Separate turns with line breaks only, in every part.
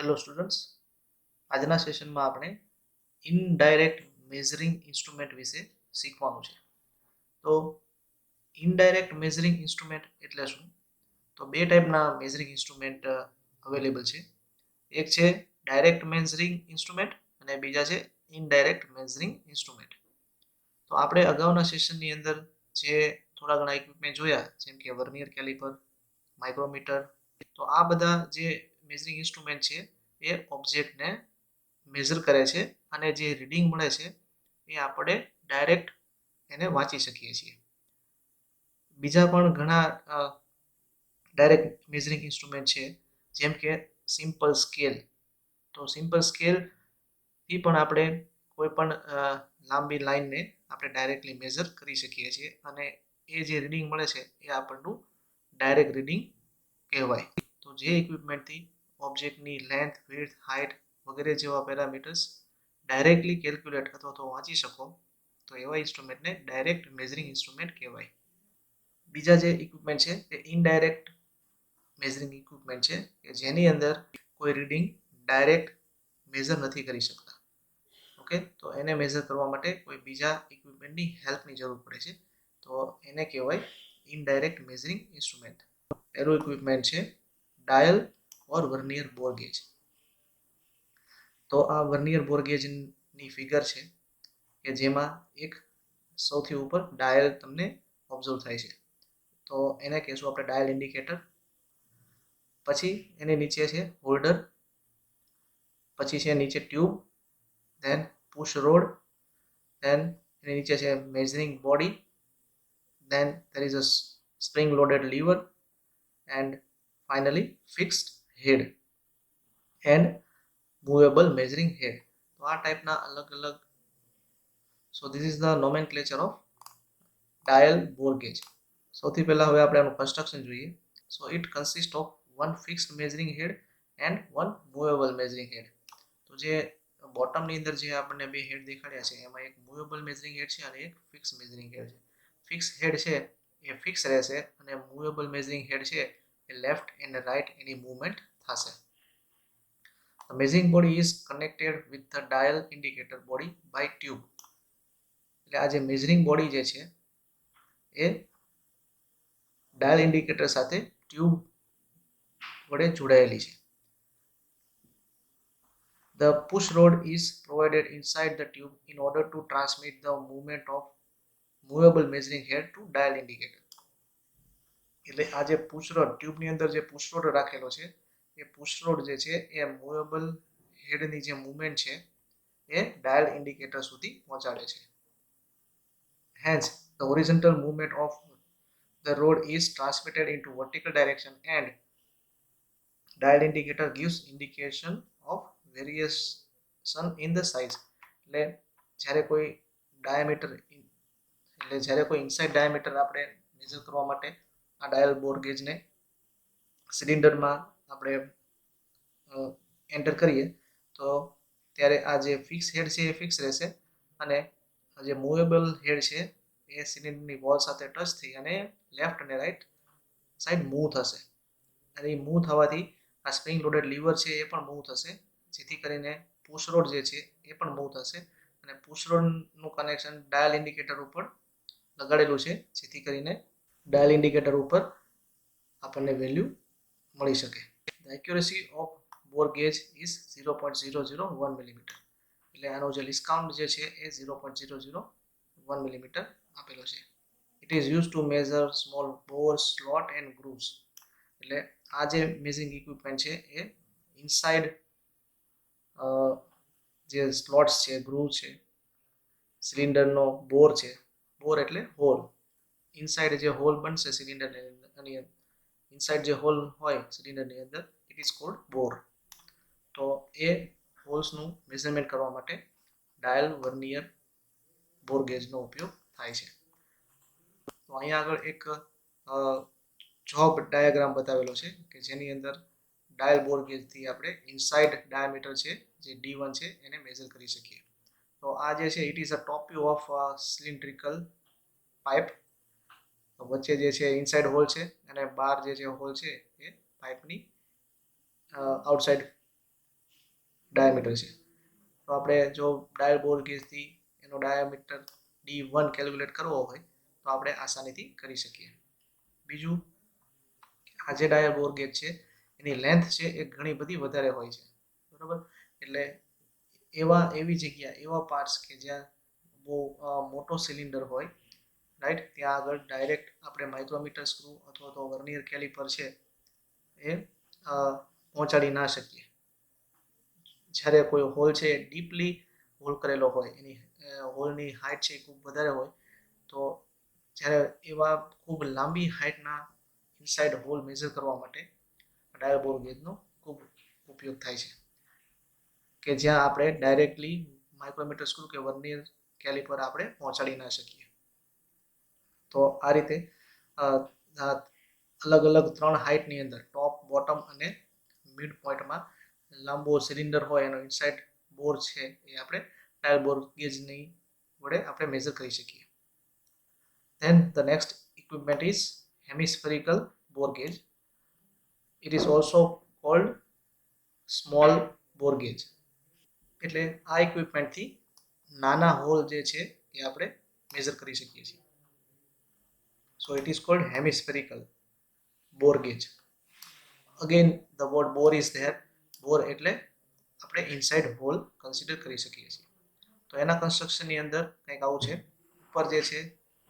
Hello students, આજના સેશનમાં આપણે ઇનડાયરેક્ટ મેઝરિંગ ઇન્સ્ટ્રુમેન્ટ વિશે શીખવાનું છે. તો ઇનડાયરેક્ટ મેઝરિંગ ઇન્સ્ટ્રુમેન્ટ એટલે શું? તો બે ટાઈપના મેઝરિંગ ઇન્સ્ટ્રુમેન્ટ અવેલેબલ છે. એક છે ડાયરેક્ટ મેઝરિંગ ઇન્સ્ટ્રુમેન્ટ અને બીજા છે ઇનડાયરેક્ટ મેઝરિંગ ઇન્સ્ટ્રુમેન્ટ. તો આપણે અગાઉના સેશનની અંદર જે થોડા ઘણા ઇક્વિપમેન્ટ જોયા, જેમ કે વર્નિયર કેલિપર, માઇક્રોમીટર, તો આ બધા જે મેઝરિંગ ઇન્સ્ટ્રુમેન્ટ છે એ ઓબ્જેક્ટને મેઝર કરે છે અને જે રીડિંગ મળે છે એ આપણે ડાયરેક્ટ એને વાંચી શકીએ છીએ. બીજા પણ ઘણા ડાયરેક્ટ મેઝરિંગ ઇન્સ્ટ્રુમેન્ટ છે, જેમ કે સિમ્પલ સ્કેલ. તો સિમ્પલ સ્કેલથી પણ આપણે કોઈ પણ લાંબી લાઈનને આપણે ડાયરેક્ટલી મેઝર કરી શકીએ છીએ અને એ જે રીડિંગ મળે છે એ આપણનું ડાયરેક્ટ રીડિંગ કહેવાય. તો જે ઇક્વિપમેન્ટથી ઓબ્જેક્ટની લેન્થ, વિડ્થ, હાઇટ વગેરે જેવા પેરામીટર્સ ડાયરેક્ટલી કેલ્ક્યુલેટ અથવા તો વાંચી શકો, તો એવા ઇન્સ્ટ્રુમેન્ટને ડાયરેક્ટ મેઝરિંગ ઇન્સ્ટ્રુમેન્ટ કહેવાય. બીજા જે ઇક્વિપમેન્ટ છે એ ઇનડાયરેક્ટ મેઝરિંગ ઇક્વિપમેન્ટ છે કે જેની અંદર કોઈ રીડિંગ ડાયરેક્ટ મેઝર નથી કરી શકતા. ઓકે, તો એને મેઝર કરવા માટે કોઈ બીજા ઇક્વિપમેન્ટની હેલ્પની જરૂર પડે છે, તો એને કહેવાય ઇનડાયરેક્ટ મેઝરિંગ ઇન્સ્ટ્રુમેન્ટ. પહેલું ઇક્વિપમેન્ટ છે ડાયલ ઓર વર્નિયર બોર ગેજ. તો આ વર્નિયર બોર ગેજની ફિગર છે કે જેમાં એક સૌથી ઉપર ડાયલ તમને ઓબ્ઝર્વ થાય છે. તો એને કહેશું આપણે ડાયલ ઇન્ડિકેટર. પછી એની નીચે છે હોલ્ડર, પછી છે નીચે tube, then push rod, then એની નીચે છે measuring body, then there is a spring loaded lever and finally fixed head and movable measuring head. તો આ ટાઈપના અલગ અલગ, so this is the nomenclature of dial bore gauge. સૌથી પહેલા હવે આપણે આનું કન્સ્ટ્રક્શન જોઈએ. So it consist of one fixed measuring head and one movable measuring head. તો જે બોટમની અંદર જે આપણને બે હેડ દેખાડ્યા છે એમાં એક મૂવેબલ મેઝરિંગ હેડ છે અને એક ફિક્સ મેઝરિંગ હેડ છે. ફિક્સ હેડ છે એ ફિક્સ રહેશે અને મૂવેબલ મેઝરિંગ હેડ છે એ લેફ્ટ એન્ડ રાઈટ એની મૂવમેન્ટ થશે. The measuring body is connected with the dial indicator body by tube. એટલે આ જે મેઝરિંગ બોડી જે છે એ ડાયલ ઇન્ડિકેટર સાથે ટ્યુબ વડે જોડાયેલી છે. The push rod is provided inside the tube in order to transmit the movement of movable measuring head to dial indicator. એટલે આ જે પુશ રોડ, ટ્યુબની અંદર જે પુશ રોડ રાખેલો છે એ પુશ રોડ જે છે એ મૂવેબલ હેડની જે મૂવમેન્ટ છે એ ડાયલ ઇન્ડિકેટર સુધી પહોંચાડે છે. Hence, the horizontal movement of the rod is transmitted into vertical direction and dial indicator gives indication of variation in the size. એટલે જ્યારે કોઈ ડાયામીટર, એટલે જ્યારે કોઈ ઇનસાઇડ ડાયામીટર આપણે મેઝર કરવા માટે આ ડાયલ બોર ગેજને સિલિન્ડરમાં આપણે એન્ટર કરીએ તો ત્યારે આ જે ફિક્સ હેડ છે એ ફિક્સ રહેશે અને જે મૂવેબલ હેડ છે એ સિલિન્ડરની વોલ સાથે ટચ થઈ અને લેફ્ટ અને રાઈટ સાઈડ મૂવ થશે. અને એ મૂવ થવાથી આ સ્પ્રિંગ લોડેડ લીવર છે એ પણ મૂવ થશે, જેથી કરીને પુશ રોડ જે છે એ પણ મૂવ થશે અને પુશ રોડનું કનેક્શન ડાયલ ઇન્ડિકેટર ઉપર લગાડેલું છે, જેથી કરીને ડાયલ ઇન્ડિકેટર ઉપર આપણને વેલ્યુ મળી શકે. The accuracy of bore gauge is 0.001 millimetre. એટલે આનો જે ડિસ્કાઉન્ટ જે છે એ 0.001 મિલીમીટર આપેલો છે. It is used to measure small bores, slot and grooves. એટલે આ જે મેઝરિંગ ઇક્વિપમેન્ટ છે એ ઇનસાઇડ જે સ્લોટ્સ છે, ગ્રુવ છે, સિલિન્ડરનો બોર છે, બોર એટલે હોલ, ઇનસાઇડ જે હોલ બનશે સિલિન્ડરની અંદર, ઇનસાઇડ જે હોલ હોય સિલિન્ડરની અંદર, ઇટ ઇઝ કોલ્ડ બોર. તો એ હોલ્સનું મેઝરમેન્ટ કરવા માટે ડાયલ વર્નિયર બોર ગેજનો ઉપયોગ થાય છે. તો અહીંયા આગળ એક જોબ ડાયાગ્રામ બતાવેલો છે કે જેની અંદર ડાયલ બોર ગેજથી આપણે ઇનસાઇડ ડાયામીટર છે જે D1 છે એને મેઝર કરી શકીએ. તો આ જે છે it is a top view of cylindrical pipe. વચ્ચે જે છે ઇનસાઇડ હોલ છે અને બહાર જે હોલ છે એ પાઇપની આઉટસાઇડ ડાયામીટર છે. તો આપણે જો ડાયલ બોર ગેજથી એનો ડાયામીટર D1 કેલ્ક્યુલેટ કરવો હોય તો આપણે આસાનીથી કરી શકીએ. બીજું, આ જે ડાયલ બોર ગેજ છે એની લેન્થ છે એ ઘણી બધી વધારે હોય છે, બરાબર. એટલે એવી જગ્યા, એવા પાર્ટ્સ કે જ્યાં બહુ મોટો સિલિન્ડર હોય, રાઈટ, ત્યાં આગળ ડાયરેક્ટ આપણે માઇક્રોમીટર સ્ક્રૂ અથવા તો વર્નિયર કેલિપર છે એ પહોંચાડી ના શકીએ. જ્યારે કોઈ હોલ છે એ ડીપલી હોલ કરેલો હોય, એની હોલની હાઇટ છે એ ખૂબ વધારે હોય, તો જ્યારે એવા ખૂબ લાંબી હાઇટના ઇનસાઇડ હોલ મેઝર કરવા માટે ડાયલ બોર ગેજનો ખૂબ ઉપયોગ થાય છે, કે જ્યાં આપણે ડાયરેક્ટલી માઇક્રોમીટર સ્ક્રૂ કે વર્નિયર કેલિપર આપણે પહોંચાડી ના શકીએ. તો આ રીતે અલગ અલગ 3 હાઇટની અંદર, ટોપ, બોટમ અને મિડ પોઈન્ટમાં લાંબો સિલિન્ડર હોય એનો ઇનસાઇડ બોર છે એ આપણે ડાયલ બોર ગેજની વડે આપણે મેઝર કરી શકીએ. Then the next equipment is hemispherical bore gauge. It is also called small bore gauge. એટલે આ ઇક્વિપમેન્ટથી નાના હોલ જે છે એ આપણે મેઝર કરી શકીએ છીએ. So it is called hemispherical bore gauge. Again the word bore is there. Bore એટલે આપણે ઇનસાઇડ હોલ કન્સિડર કરી શકીએ છીએ. તો એના કન્સ્ટ્રક્શનની અંદર કંઈક આવું છે. ઉપર જે છે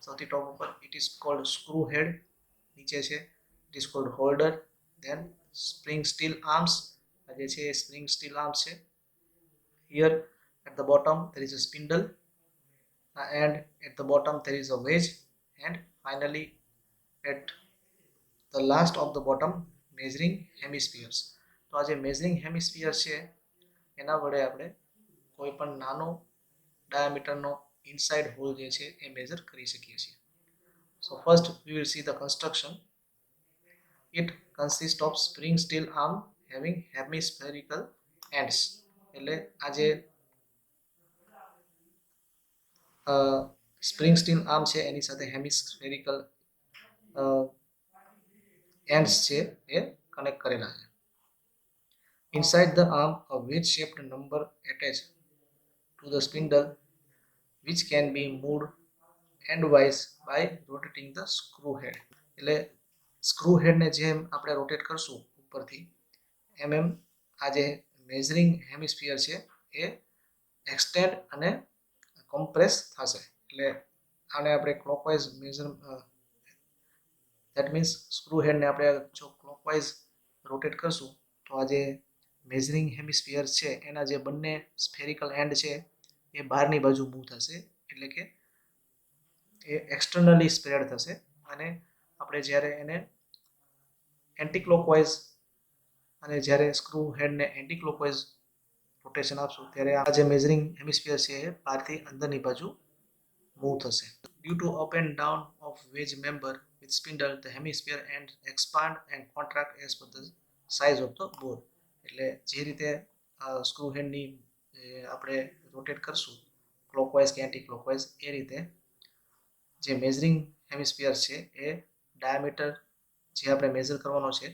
સૌથી ટોપ ઉપર, it is called screw head. નીચે છે it is called holder. Then spring steel arms, આ જે છે એ સ્પ્રિંગ સ્ટીલ આર્મ્સ છે. Here at the bottom there is a spindle, and at the bottom there is a wedge, and finally at the last of the bottom measuring hemispheres. તો આ જે measuring hemisphere છે એના વડે આપણે કોઈ પણ નાનો ડાયામીટરનો ઇનસાઇડ હોલ જે છે એ મેઝર કરી શકીએ છીએ. So first we will see the construction. It consist of spring steel arm having hemispherical ends. એટલે આ જે સ્પ્રિંગ સ્ટીલ આર્મ છે એની સાથે હેમિસ્ફેરિકલ એન્ડ્સ છે એ કનેક્ટ કરેલા છે. Inside the arm, a wedge-shaped number attached to the spindle, which can be moved endwise by rotating the screw head. એટલે screw હેડને જેમ આપણે રોટેટ કરશું ઉપરથી, એમ આ જે મેઝરિંગ હેમિસ્ફિયર છે એ એક્સટેન્ડ અને કોમ્પ્રેસ થશે. એટલે આને આપણે clockwise measure, that means screw હેડને આપણે જો ક્લોકવાઇઝ રોટેટ કરશું તો આ જે મેઝરિંગ હેમિસ્ફિયર છે એના જે બંને સ્ફેરિકલ એન્ડ છે એ બહારની બાજુ મૂવ થશે, એટલે કે એ એક્સટર્નલી સ્પ્રેડ થશે. અને આપણે જ્યારે એને એન્ટી ક્લોકવાઇઝ અને જ્યારે સ્ક્રૂ હેડને એન્ટી ક્લોકવાઇઝ રોટેશન આપશું ત્યારે આ જે મેઝરિંગ હેમિસ્ફિયર છે એ બહારથી અંદરની બાજુ મૂવ થશે. Due to up and down of wedge member with spindle, the hemisphere end expand and contract as per the size of the bore. એટલે જે રીતે સ્ક્રૂ હેડની આપણે રોટેટ કરશું ક્લોકવાઇઝ કે એન્ટી ક્લોકવાઇઝ, એ રીતે જે મેઝરિંગ હેમિસ્ફિયર છે એ ડાયામીટર જે આપણે મેઝર કરવાનો છે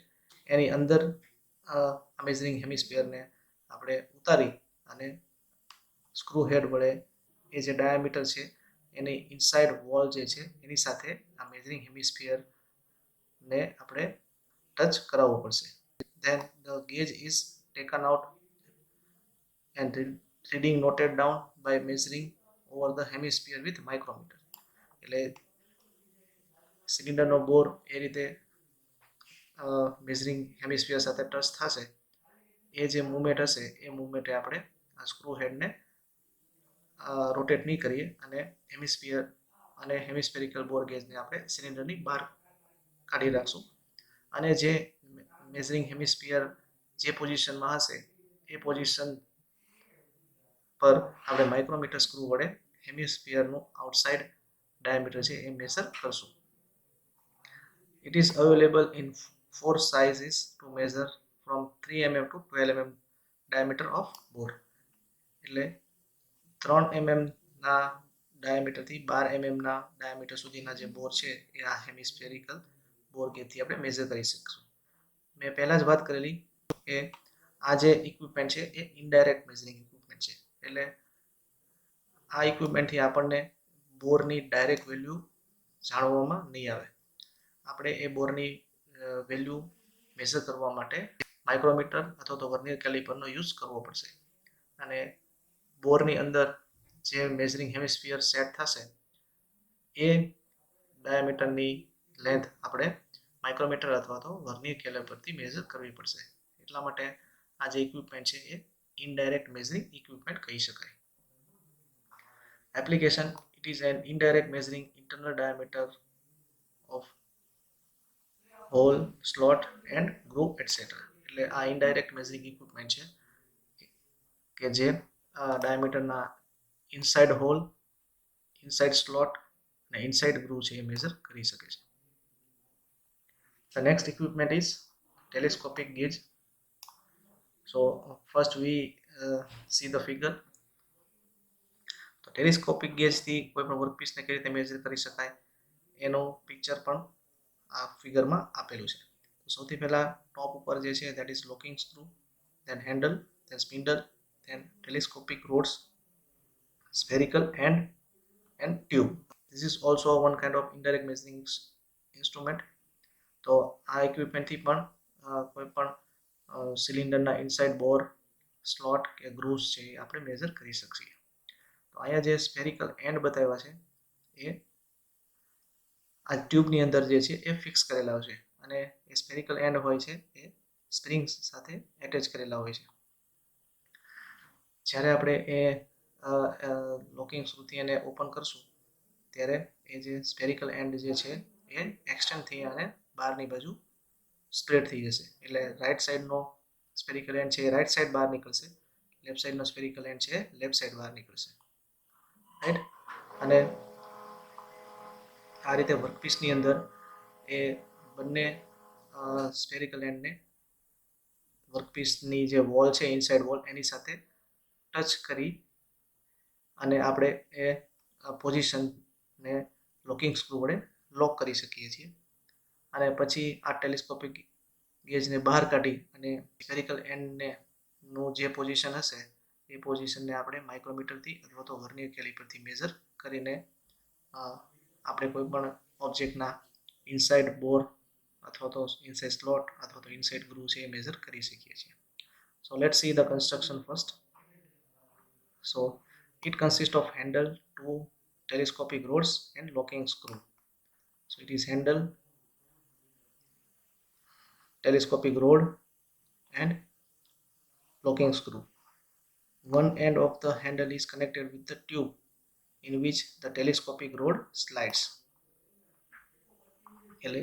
એની અંદર આ મેઝરિંગ હેમિસ્ફિયરને આપણે ઉતારી અને સ્ક્રૂ હેડ વડે એ જે ડાયામીટર છે એની ઇનસાઇડ વોલ જે છે એની સાથે આ મેઝરિંગ હેમિસ્ફિયરને આપણે ટચ કરાવવો પડશે. Then the gauge is taken out and reading noted down by measuring over the hemisphere with micrometer. એટલે સિલિન્ડરનો બોર એ રીતે મેઝરિંગ હેમિસ્ફિયર સાથે ટચ થશે, એ જે મુવમેન્ટ હશે એ મુવમેન્ટે આપણે આ સ્ક્રૂ હેડને રોટેટ નહીં કરીએ અને હેમિસ્ફિયર અને હેમિસ્ફેરિકલ બોર ગેજને આપણે સિલિન્ડરની બહાર કાઢી રાખશું. અને જે મેઝરિંગ હેમિસ્ફિયર જે પોઝિશનમાં હશે એ પોઝિશન પર આપણે માઇક્રોમીટર સ્ક્રૂ વડે હેમિસ્ફિયરનું આઉટસાઇડ ડાયામીટર છે એ મેઝર કરશું. It is available in 4 sizes to measure from 3 mm to 12 mm diameter of bore. એટલે 3 mm ના ડાયામીટરથી 12 mm ના ડાયામીટર સુધીના જે બોર છે એ આ હેમિસ્ફેરિકલ બોર ગેજથી આપણે મેઝર કરી શકીશું. મેં પહેલાં જ વાત કરેલી કે આ જે ઇક્વિપમેન્ટ છે એ ઇનડાયરેક્ટ મેઝરિંગ ઇક્વિપમેન્ટ છે. એટલે આ ઇક્વિપમેન્ટથી આપણને બોરની ડાયરેક્ટ વેલ્યુ જાણવામાં નહીં આવે. આપણે એ બોરની વેલ્યુ મેઝર કરવા માટે માઇક્રોમીટર અથવા તો વર્નિયર કેલિપરનો યુઝ કરવો પડશે. અને બોરની અંદર જે મેઝરિંગ હેમિસ્ફિયર સેટ થશે એ ડાયામીટરની લેન્થ આપણે માઇક્રોમીટર અથવા તો વર્નિયર કેલિપરથી મેઝર કરવી પડશે. એટલા માટે આ જે ઇક્વિપમેન્ટ છે એ ઇનડાયરેક્ટ મેઝરિંગ ઇક્વિપમેન્ટ કહી શકાય. Application: it is an indirect measuring internal diameter of hole, slot and groove etc. એટલે આ ઇનડાયરેક્ટ મેઝરિંગ ઇક્વિપમેન્ટ છે કે જે ડાયામીટરના ઇનસાઇડ હોલ, ઇનસાઇડ સ્લોટ અને ઇનસાઇડ ગ્રુવ છે એ મેઝર કરી શકે છે. The next equipment is telescopic gauge. So first we see the figure. તો ટેલિસ્કોપિક ગેજથી કોઈ પણ વર્કપીસને કઈ રીતે મેઝર કરી શકાય એનો પિક્ચર પણ આ ફિગરમાં આપેલું છે. સૌથી પહેલા ટોપ ઉપર જે છે that is locking screw, then handle, then spindle, then telescopic rods, spherical end and tube. This is also one kind of indirect measuring instrument. તો આ ઇક્વિપમેન્ટથી પણ કોઈ પણ સિલિન્ડરના ઇનસાઇડ બોર, સ્લોટ કે ગ્રુવ્સ છે એ આપણે મેઝર કરી શકીએ. તો અહીંયા જે સ્ફેરિકલ એન્ડ બતાવ્યા છે એ આ ટ્યુબની અંદર જે છે એ ફિક્સ કરેલા હોય છે અને એ સ્ફેરિકલ એન્ડ હોય છે એ સ્પ્રિંગ્સ સાથે એટેચ કરેલા હોય છે. જ્યારે આપણે એ લોકિંગ સ્ક્રૂથી એને ઓપન કરશું ત્યારે એ જે સ્ફેરિકલ એન્ડ જે છે એ એક્સટેન્ડ થઈ અને બહારની બાજુ સ્પ્રેડ થઈ જશે. એટલે રાઈટ સાઈડનો સ્ફેરિકલ એન્ડ છે એ રાઈટ સાઈડ બહાર નીકળશે, લેફ્ટ સાઈડનો સ્ફેરિકલ એન્ડ છે લેફ્ટ સાઈડ બહાર નીકળશે. રાઈટ. અને આ રીતે વર્કપીસની અંદર એ બંને સ્ફેરિકલ એન્ડને વર્કપીસની જે વોલ છે ઇનસાઇડ વોલ એની સાથે ટચ કરી અને આપણે એ પોઝિશનને લોકિંગ સ્ક્રૂ વડે લોક કરી શકીએ છીએ. અને પછી આ ટેલિસ્કોપિક ગેજને બહાર કાઢી અને સ્ફેરિકલ એન્ડને નું જે પોઝિશન હશે એ પોઝિશનને આપણે માઇક્રોમીટરથી અથવા તો વર્નિયર કેલિપરથી મેઝર કરીને આપણે કોઈ પણ ઓબ્જેક્ટના ઇનસાઇડ બોર અથવા તો ઇનસાઇડ સ્લોટ અથવા તો ઇનસાઇડ ગ્રુવ છે એ મેઝર કરી શકીએ છીએ. So let's see the construction first. So it consists of handle, two telescopic rods and locking screw. So it is handle, telescopic rod and locking screw. One end of the handle is connected with the tube in which the telescopic rod slides. એટલે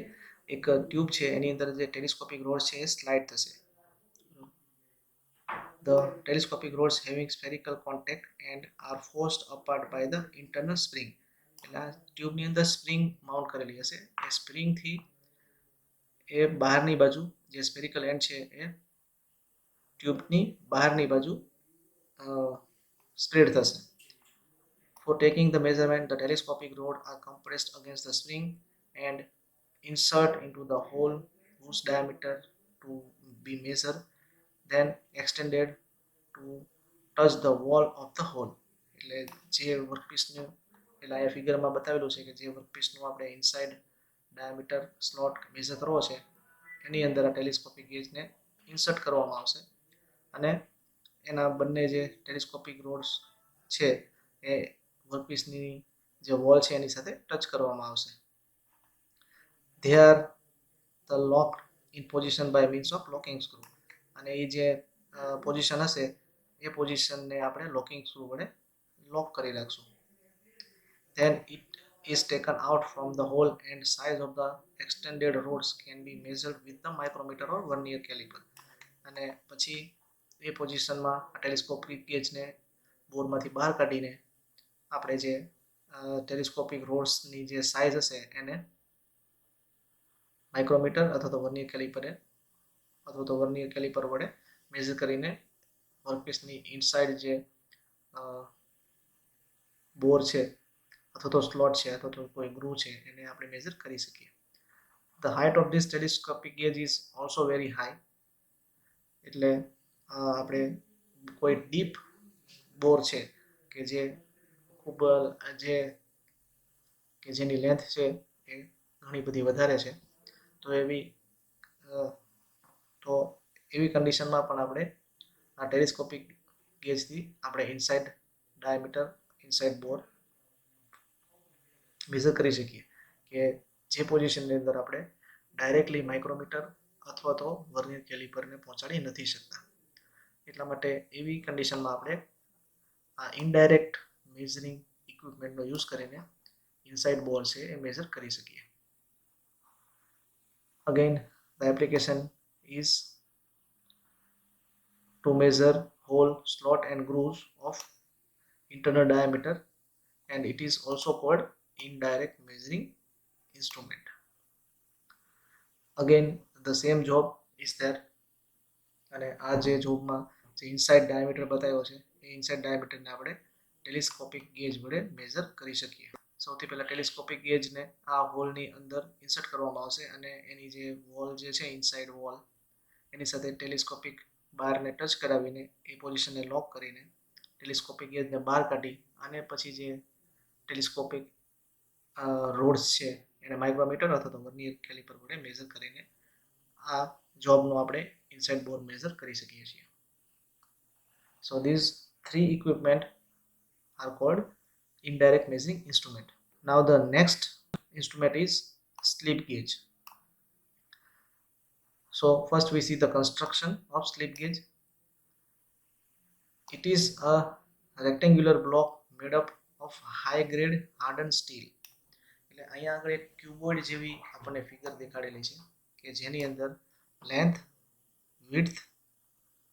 એક tube છે એની અંદર જે telescopic road છે એ slide થશે. The telescopic rods having spherical contact and are forced apart by the internal spring. એટલે આ ટ્યુબની અંદર સ્પ્રિંગ માઉન્ટ કરેલી હશે. એ સ્પ્રિંગથી એ બહારની બાજુ જે સ્ફેરિકલ એન્ડ છે એ ટ્યુબની બહારની બાજુ સ્પ્રેડ થશે. For taking the measurement, the telescopic rod are compressed against the spring and insert into the hole whose diameter to be measured, then extended to touch the wall of the hole. એટલે જે વર્કપીસનું એટલે આ ફિગરમાં બતાવેલું છે કે જે વર્કપીસનું આપણે inside diameter slot measure કરવો છે એની અંદર આ ટેલિસ્કોપિક ગેજને ઇન્સર્ટ કરવામાં આવશે અને એના બંને જે ટેલિસ્કોપિક રોડ્સ છે એ વર્કપીસની જે વોલ છે એની સાથે ટચ કરવામાં આવશે. They are the locked in position by means of locking screw. અને એ જે પોઝિશન હશે એ પોઝિશનને આપણે લોકિંગ સ્ક્રૂ વડે લોક કરી રાખશું. Then it is taken out from the hole and size of the extended rods can be measured with the micrometer or vernier caliper. અને પછી એ પોઝિશનમાં આ ટેલિસ્કોપિક ગેજને બોરમાંથી બહાર કાઢીને આપણે જે ટેલિસ્કોપિક રોડ્સની જે સાઇઝ હશે એને માઇક્રોમીટર અથવા તો વર્નિયર કેલિપર વડે મેઝર કરીને વર્કપીસની ઇનસાઇડ જે બોર છે અથવા તો સ્લોટ છે અથવા તો કોઈ ગ્રુવ છે એને આપણે મેઝર કરી શકીએ. The height of this telescopic gauge is also very high. એટલે આપણે કોઈ ડીપ બોર છે કે જે ખૂબ જે કે જેની લેન્થ છે એ ઘણી બધી વધારે છે, તો તો એવી કન્ડિશનમાં પણ આપણે આ ટેલિસ્કોપિક ગેજથી આપણે ઇનસાઇડ ડાયામીટર, ઇનસાઇડ બોર મેઝર કરી શકીએ કે જે પોઝિશનની અંદર આપણે ડાયરેક્ટલી માઇક્રોમીટર અથવા તો વર્નિયર કેલિપરને પહોંચાડી નથી શકતા. એટલા માટે એવી કન્ડિશનમાં આપણે આ ઇનડાયરેક્ટ મેઝરિંગ ઇક્વિપમેન્ટનો યુઝ કરીને ઇનસાઇડ બોર છે એ મેઝર કરી શકીએ. Again, the application is to measure hole, slot and grooves of internal diameter, and it is also called indirect measuring instrument. Again, the same job is there, અને આ જે જોબમાં જે inside diameter બતાવ્યો છે એ ઇનસાઇડ ડાયામીટરને આપણે ટેલિસ્કોપિક ગેજ વડે measure કરી શકીએ. સૌથી પહેલા ટેલિસ્કોપિક ગેજને આ હોલની અંદર ઇન્સર્ટ કરવામાં આવશે અને એની જે વોલ જે છે ઇનસાઇડ વોલ એની સાથે ટેલિસ્કોપિક બારને ટચ કરાવીને એ પોઝિશનને લોક કરીને ટેલિસ્કોપિક ગેજને બહાર કાઢી અને પછી જે ટેલિસ્કોપિક રોડ્સ છે એને માઇક્રોમીટર અથવા તો વર્નિયર કેલિપર વડે મેઝર કરીને આ જોબનો આપણે ઇનસાઇડ બોર મેઝર કરી શકીએ છીએ. So these three equipment are called indirect measuring instrument. Now the next instrument is slip gauge. So first we see the construction of slip gauge. It is a rectangular block made up of high grade hardened steel. એટલે અહીંયા આગળ એક cuboid જેવી આપણને figure દેખાડેલી છે કે જેની અંદર લેન્થ, વિડ્થ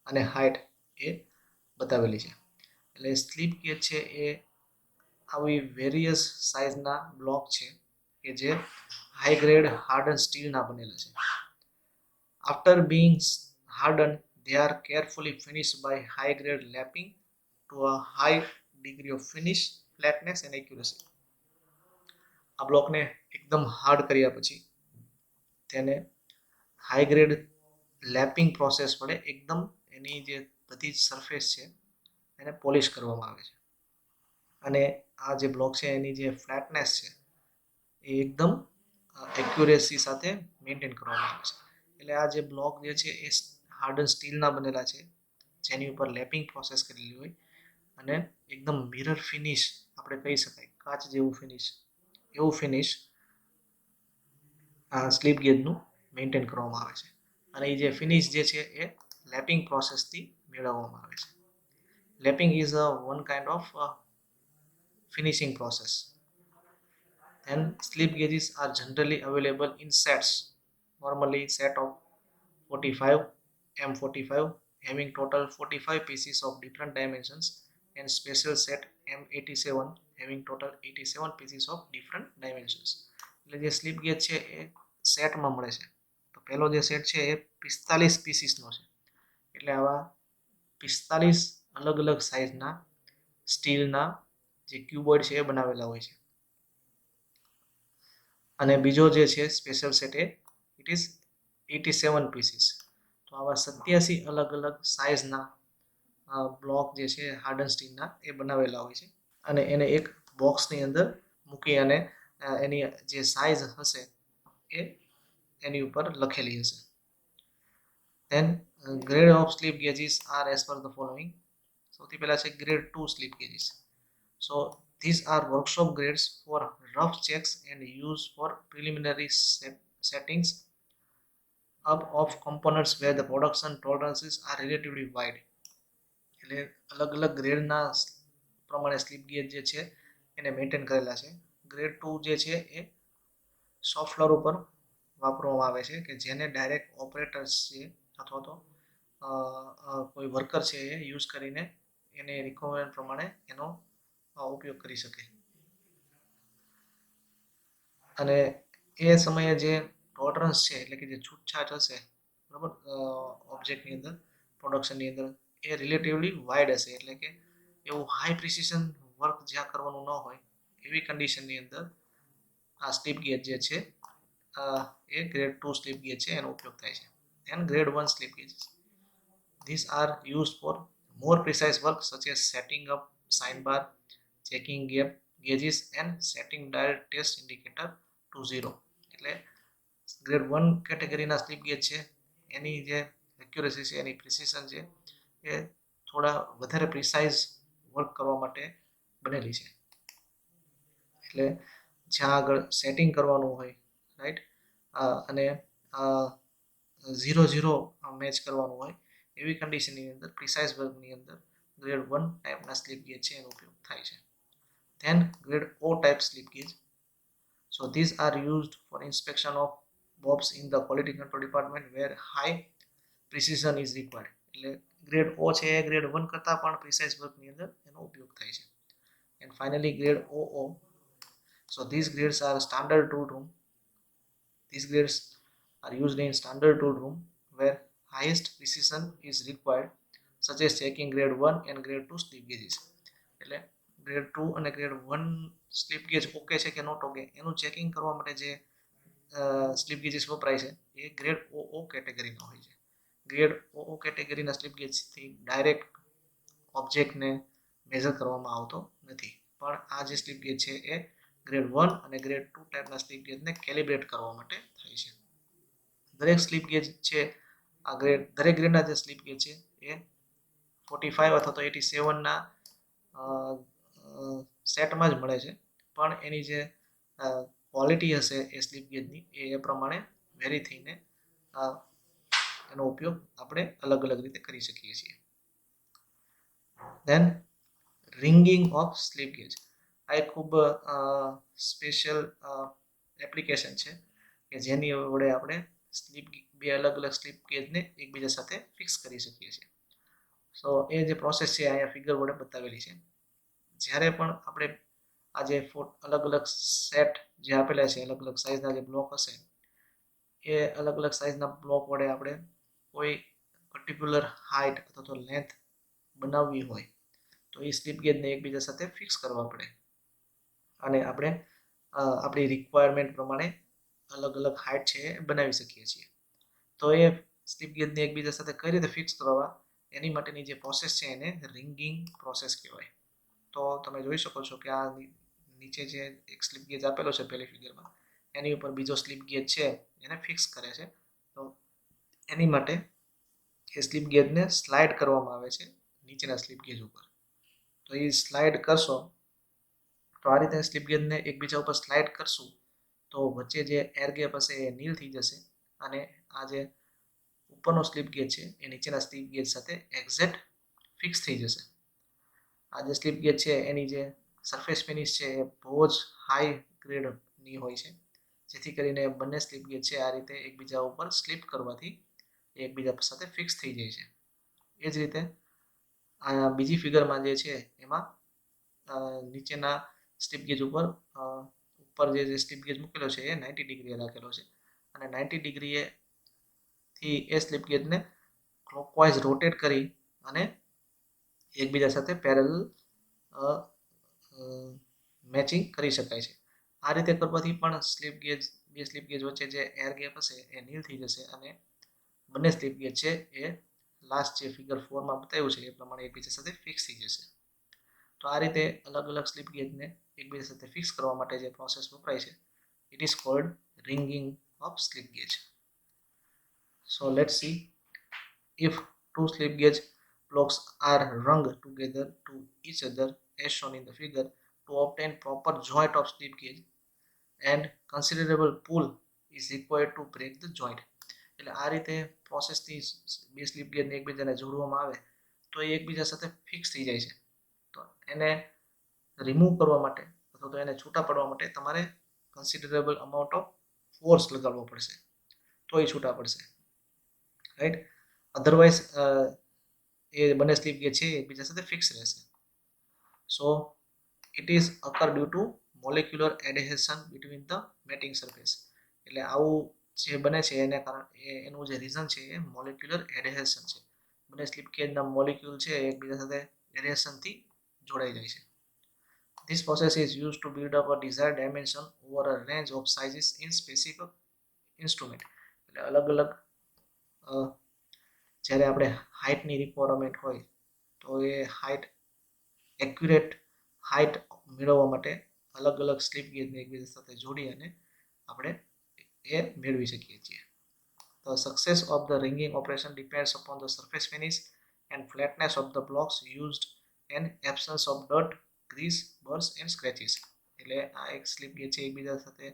અને હાઇટ એ બતાવેલી છે. એટલે સ્લીપ ગેજ છે એ આવી વેરિયસ સાઇઝના બ્લોક છે કે જે હાઈ ગ્રેડ હાર્ડન સ્ટીલના બનેલા છે. After being hardened, they are carefully finished by high grade lapping to a high degree of finish, flatness and accuracy. આ બ્લોકને એકદમ હાર્ડ કર્યા પછી તેને હાઈ ગ્રેડ લેપિંગ પ્રોસેસ વડે એકદમ એની જે બધી જ સરફેસ છે એને પોલિશ કરવામાં આવે છે અને આ જે બ્લોક છે એની જે ફ્લેટનેસ છે એ એકદમ એક્યુરેસી સાથે મેન્ટેન કરવામાં આવે છે. એટલે આ જે બ્લોક જે છે એ હાર્ડન સ્ટીલના બનેલા છે જેની ઉપર લેપિંગ પ્રોસેસ કરેલી હોય અને એકદમ મિરર ફિનિશ આપણે કહી શકાય, કાચ જેવું ફિનિશ, એવું ફિનિશ આ સ્લીપ ગેજનું મેન્ટેન કરવામાં આવે છે અને એ જે ફિનિશ જે છે એ લેપિંગ પ્રોસેસથી મેળવવામાં આવે છે. Lapping is a one kind of finishing process. And slip gauges are generally available in sets, normally set of 45 M45 having total 45 pieces of different dimensions and special set M87 having total 87 pieces of different dimensions. એટલે જે slip gauge છે એ સેટમાં મળે છે. તો પહેલો જે set છે એ 45 પીસીસનો છે. એટલે આવા 45 અલગ અલગ સાઇઝના સ્ટીલના જે ક્યુબોઇડ છે એ બનાવેલા હોય છે. અને બીજો જે છે special set A it is 87 pieces. તો આવા 87 અલગ અલગ સાઇઝના બ્લોક જે છે હાર્ડન સ્ટીલના એ બનાવેલા હોય છે અને એને એક બોક્સની અંદર મૂકી અને એની જે સાઇઝ હશે એ એની ઉપર લખેલી હશે. Then grade of slip gauges are as per the following. સૌથી પહેલા છે grade 2 slip gauges. So these are workshop grades for rough checks and used for preliminary settings up of components where the production tolerances are relatively wide. એટલે અલગ અલગ ગ્રેડના પ્રમાણે slip gauge જે છે એને મેન્ટેન કરેલા છે. ગ્રેડ 2 જે છે એ સોફ્ટ ફ્લોર ઉપર વાપરવામાં આવે છે કે જેને ડાયરેક્ટ ઓપરેટર્સ છે અથવા તો કોઈ વર્કર છે એ યુઝ કરીને એને રિક્વાયરમેન્ટ પ્રમાણે એનો ઉપયોગ કરી શકે. અને એ સમયે જે ટોલરન્સ છે એટલે કે જે છૂટછાટ હશે બરાબર ઓબ્જેક્ટની અંદર, પ્રોડક્શનની અંદર એ રિલેટિવલી વાઇડ હશે. એટલે કે એવું હાઈ પ્રિસિઝન વર્ક જ્યાં કરવાનું ન હોય એવી કન્ડિશનની અંદર આ સ્લીપ ગેજ જે છે એ ગ્રેડ 2 સ્લીપ ગેજ છે એનો ઉપયોગ થાય છે. Then grade 1 slip gauge. These are used for more precise work such as setting up sign bar, checking gauges and setting dial test indicator to 0. એટલે ગ્રેડ 1 કેટેગરીના slip gauge છે એની જે accuracy છે એની પ્રિસિઝન છે એ થોડા વધારે પ્રિસાઇઝ વર્ક કરવા માટે બનેલી છે. એટલે જ્યાં આગળ સેટિંગ કરવાનું હોય, રાઈટ, અને 0-0 મેચ કરવાનું હોય એવી કન્ડિશનની અંદર પ્રિસાઇઝ વર્કની અંદર ગ્રેડ 1 ટાઈપના સ્લીપ ગેજ છે એનો ઉપયોગ થાય છે. Then grade O type slip gauge. So these are used for inspection of bulbs in the quality control department where high precision is required. એટલે ગ્રેડ O છે એ ગ્રેડ 1 કરતાં પણ પ્રિસાઇઝ વર્કની અંદર એનો ઉપયોગ થાય છે. And finally grade OO. So these grades are standard tool room. These grades are used in standard tool room where highest precision is required, such as checking grade 1 and grade 2 slip gauges. એટલે grade 2 અને grade 1 slip gauge okay છે કે not okay એનું checking કરવા માટે જે slip gauges વપરાય છે એ ગ્રેડ OO કેટેગરીના હોય છે. ગ્રેડ OO કેટેગરીના સ્લીપ ગેજથી ડાયરેક્ટ ઓબ્જેક્ટને મેઝર કરવામાં આવતો નથી, પણ આ જે સ્લીપ ગેજ છે એ ગ્રેડ 1 અને ગ્રેડ 2 ટાઈપના સ્લીપ ગેજને કેલિબ્રેટ કરવા માટે થાય છે. દરેક સ્લીપ ગેજ છે આ દરેક ગ્રેડના જે સ્લીપ ગેજ છે એ 45 અથવા તો 87ના સેટમાં જ મળે છે, પણ એની જે ક્વોલિટી હશે એ સ્લીપ ગેજની એ પ્રમાણે વેરી થઈને એનો ઉપયોગ આપણે અલગ અલગ રીતે કરી શકીએ છીએ. Then wringing of slip gauge. આ એક ખૂબ સ્પેશિયલ એપ્લિકેશન છે કે જેની વડે આપણે બે અલગ અલગ સ્લીપ ગેજને એકબીજા સાથે ફિક્સ કરી શકીએ છીએ. સો એ જે પ્રોસેસ છે અહીંયા ફિગર વડે બતાવેલી છે. જ્યારે પણ આપણે આ જે અલગ અલગ સેટ જે આપેલા છે અલગ અલગ સાઇઝના જે બ્લોક હશે એ અલગ અલગ સાઇઝના બ્લોક વડે આપણે કોઈ પર્ટિક્યુલર હાઇટ અથવા તો લેન્થ બનાવવી હોય તો એ સ્લીપ ગેજને એકબીજા સાથે ફિક્સ કરવા પડે અને આપણે આપણી રિક્વાયરમેન્ટ પ્રમાણે અલગ અલગ હાઇટ છે એ બનાવી શકીએ છીએ. તો એ સ્લીપ ગેજને એકબીજા સાથે કઈ રીતે ફિક્સ કરવા એની માટેની જે પ્રોસેસ છે એને રિંગિંગ પ્રોસેસ કહેવાય. તો તમે જોઈ શકો છો કે આ નીચે જે એક સ્લીપ ગેજ આપેલો છે પહેલી ફિગરમાં એની ઉપર બીજો સ્લીપ ગેજ છે એને ફિક્સ કરે છે. તો એની માટે એ સ્લીપ ગેજને સ્લાઇડ કરવામાં આવે છે નીચેના સ્લીપ ગેજ ઉપર. તો એ સ્લાઇડ કરશો તો આ રીતે સ્લીપ ગેજને એકબીજા ઉપર સ્લાઇડ કરશું તો વચ્ચે જે એર ગેપ હશે એ નીલ થઈ જશે અને આ જે ઉપરનો સ્લીપ ગેજ છે એ નીચેના સ્લીપ ગેજ સાથે એક્ઝેક્ટ ફિક્સ થઈ જશે. આ જે સ્લીપ ગેજ છે એની જે સરફેસ ફિનિશ છે એ બહુ જ હાઈ ગ્રેડની હોય છે, જેથી કરીને બંને સ્લીપ ગેજ છે આ રીતે એકબીજા ઉપર સ્લીપ કરવાથી એકબીજા સાથે ફિક્સ થઈ જાય છે. એ જ રીતે આ બીજી ફિગરમાં જે છે એમાં નીચેના સ્લીપ ગેજ ઉપર જે સ્લીપ ગેજ મૂકેલો છે એ 90 ડિગ્રીએ રાખેલો છે અને 90 ડિગ્રીએ થી એ સ્લીપ ગેજને ક્લોકવાઇઝ રોટેટ કરી અને એકબીજા સાથે પેરેલલ મેચિંગ કરી શકાય છે. આ રીતે કરવાથી પણ બે સ્લીપ ગેજ વચ્ચે જે એર ગેપ હશે એ નીલ થઈ જશે અને બંને સ્લીપ ગેજ છે એ લાસ્ટ જે ફિગર 4માં બતાવ્યું છે એ પ્રમાણે એકબીજા સાથે ફિક્સ થઈ જશે. તો આ રીતે અલગ અલગ સ્લીપ ગેજને એકબીજા સાથે ફિક્સ કરવા માટે જે પ્રોસેસ વપરાય છે it is called wringing of slip gauge. So let's see, if two slip gauge blocks are rung together to each other as shown in the figure to obtain proper joint of slip gauge and considerable pull is required to break the joint. એટલે આ રીતે પ્રોસેસથી બે slip ગેજને એકબીજાને જોડવામાં આવે તો એ એકબીજા સાથે ફિક્સ થઈ જાય છે. તો એને રિમૂવ કરવા માટે અથવા તો એને છૂટા પાડવા માટે તમારે કન્સિડરેબલ અમાઉન્ટ ઓફ ફોર્સ લગાડવો પડશે તો એ છૂટા પડશે, રાઈટ. અધરવાઇઝ એ બંને સ્લીપ ગેજ છે એકબીજા સાથે ફિક્સ રહેશે. So it is occur due to molecular adhesion between the mating surface. એટલે આવું જે બને છે એને કારણે એનું જે રીઝન છે એ મોલેક્યુલર એડહેશન છે. બંને સ્લીપ ગેજના મોલેક્યુલ છે એકબીજા સાથે એડહેશનથી જોડાઈ જાય છે. This process is used to build up a desired dimension over a range of sizes in specific instrument. એટલે અલગ અલગ જ્યારે આપણે હાઇટની રિક્વાયરમેન્ટ હોય તો એ હાઇટ એક્યુરેટ હાઇટ મેળવવા માટે અલગ અલગ સ્લીપ ગેજને એકબીજા સાથે જોડી અને આપણે એ મેળવી શકીએ છીએ. The success of the ringing operation depends upon the surface finish and flatness of the blocks used and absence of dirt, grease, burrs and scratches. એટલે આ એક સ્લીપ ગેજ છે એકબીજા સાથે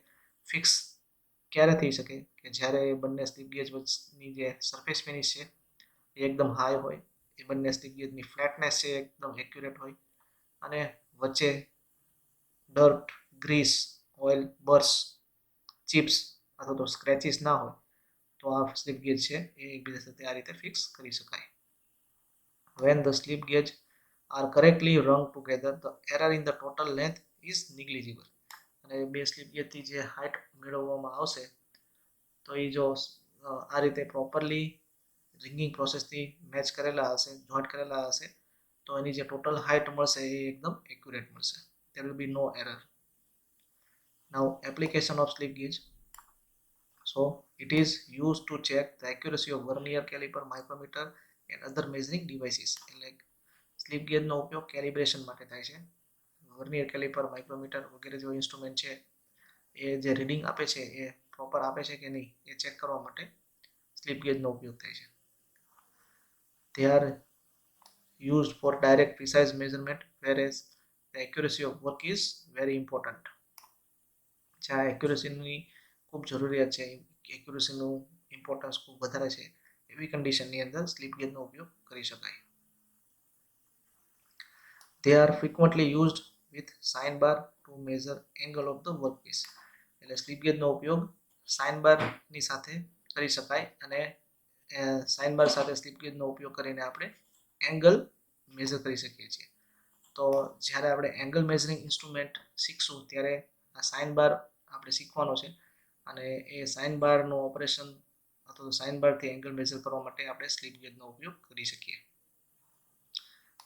ફિક્સ ક્યારે થઈ શકે કે જ્યારે બંને સ્લીપ ગેજ વચ્ચેની જે સરફેસ ફિનિશ છે એ એકદમ હાઈ હોય, એ બંને સ્લીપ ગેજની ફ્લેટનેસ છે એકદમ એક્યુરેટ હોય અને વચ્ચે ડર્ટ, ગ્રીસ, ઓઇલ, બર્સ, ચિપ્સ અથવા તો સ્ક્રેચીસ ના હોય તો આ સ્લીપ ગેજ છે એ એકબીજા સાથે આ રીતે ફિક્સ કરી શકાય. When the slip gauge are correctly rung together, the error in the total length is negligible. અને બે સ્લીપ ગેજથી જે હાઇટ મેળવવામાં આવશે તો એ જો આ રીતે પ્રોપરલી રિંગિંગ પ્રોસેસથી મેચ કરેલા હશે, જોઈન્ટ કરેલા હશે તો એની જે ટોટલ હાઇટ મળશે એ એકદમ એક્યુરેટ મળશે. There will be no error. Now application of slip gauge. So it is used to check the accuracy of vernier caliper, micrometer and other measuring devices. એટલે સ્લીપ ગેજનો ઉપયોગ calibration માટે થાય છે. Vernier caliper, micrometer વગેરે જેવા instrument છે એ જે reading આપે છે એ પ્રોપર આપે છે કે નહીં એ ચેક કરવા માટે સ્લીપ ગેજનો ઉપયોગ થાય છે. They are used for direct precise measurement whereas the accuracy of work is very important. જ્યાં એક્યુરેસીની ખૂબ જરૂરિયાત છે, એક્યુરેસીનું ઇમ્પોર્ટન્સ ખૂબ વધારે છે એવી કન્ડિશનની અંદર સ્લીપ ગેજનો ઉપયોગ કરી શકાય. They are frequently used with sign bar to measure angle of the workpiece. એટલે સ્લીપ ગેજનો ઉપયોગ સાઇન બારની સાથે કરી શકાય અને સાઇન બાર સાથે સ્લીપ ગેજનો ઉપયોગ કરીને આપણે એંગલ મેઝર કરી શકીએ છીએ. તો જ્યારે આપણે એંગલ મેઝરિંગ ઇન્સ્ટ્રુમેન્ટ શીખશું ત્યારે આ સાઇન બાર આપણે શીખવાનો છે અને એ સાઇન બારનું ઓપરેશન અથવા સાઇન બારથી એંગલ મેઝર કરવા માટે આપણે સ્લીપ ગેજનો ઉપયોગ કરી શકીએ.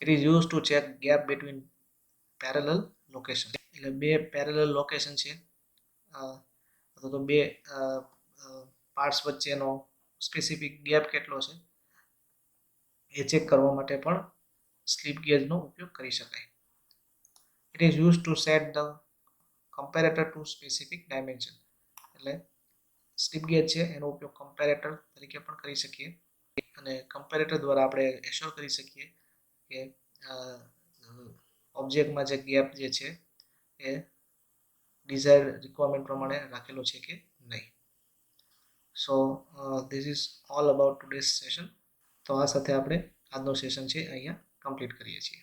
It is used to check gap between parallel location. એટલે બે પેરેલલ લોકેશન છે અથવા તો બે પાર્ટ્સ વચ્ચેનો સ્પેસિફિક ગેપ કેટલો છે એ ચેક કરવા માટે પણ સ્લીપ ગેજનો ઉપયોગ કરી શકાય. It is used to set the comparator to specific dimension. એટલે સ્લીપ ગેજ છે એનો ઉપયોગ કમ્પેરેટર તરીકે પણ કરી શકીએ અને કમ્પેરેટર દ્વારા આપણે એશ્યોર કરી શકીએ કે ઓબ્જેક્ટમાં જે ગેપ જે છે એ ડિઝાયર રિક્વાયરમેન્ટ પ્રમાણે રાખેલો છે કે નહીં. સો this is all about today's session. તો આ સાથે આપણે આજનો સેશન છે અહીંયા કમ્પ્લીટ કરીએ છીએ.